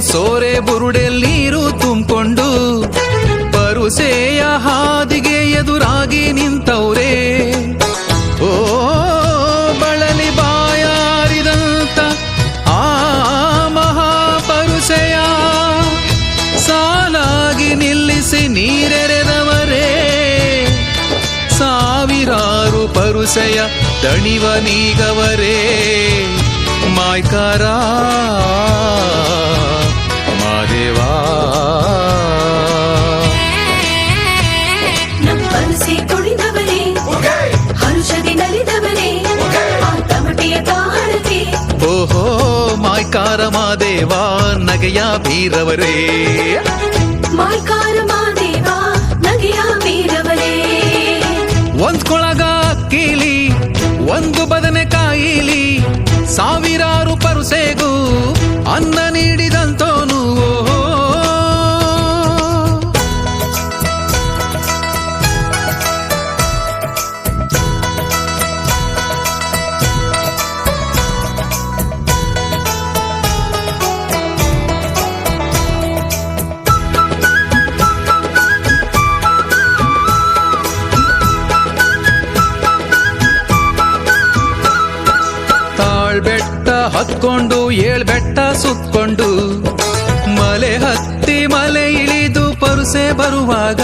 ಸೋರೆ ಬುರುಡೆ ನೀರು ತುಂಬಿಕೊಂಡು ಪರುಸೆಯ ಹಾದಿಗೆ ಎದುರಾಗಿ ನಿಂತವ್ರೆ. ಓ ಬಳಲಿ ಬಾಯಾರಿದಂತ ಆ ಮಹಾಪರುಸೆಯ ಸಾಲಾಗಿ ನಿಲ್ಲಿಸಿ ನೀರೆರೆದವರೇ. ಸಾವಿರಾರು ಪರುಸೆಯ ದಣಿವ ನೀಗವರೇ. ಮಾಯ್ಕಾರ ಮಾದೇವಾ ಪರುಸೆ ತುಳಿದವರೇ, ಹರುಷದಿ ನಲಿದವರೇ, ತಮಟೆಯ ತಾಳತೆ. ಓಹೋ ಮಾಯ್ಕಾರ ಮಾದೇವ ನಗೆಯ ಬೀರವರೇ. ಮಾಯ್ಕಾರ ಮಾದೇವ ನಗೆಯ ಬೀರವರೇ. ಒಂದ್ ಕೊಳಗ ಕೀಲಿ ಒಂದು ಬದನೆಕಾಯಿಲಿ ಸಾವಿರಾರು ಪರುಸೆಗೂ ಅನ್ನ ನೀಡಿದಂತೋನು. ಓಹೋ ಬೆಟ್ಟ ಹತ್ಕೊಂಡು ಏಳ್ಬೆಟ್ಟ ಸುತ್ಕೊಂಡು ಮಲೆ ಹತ್ತಿ ಮಲೆ ಇಳಿದು ಪರುಸೆ ಬರುವಾಗ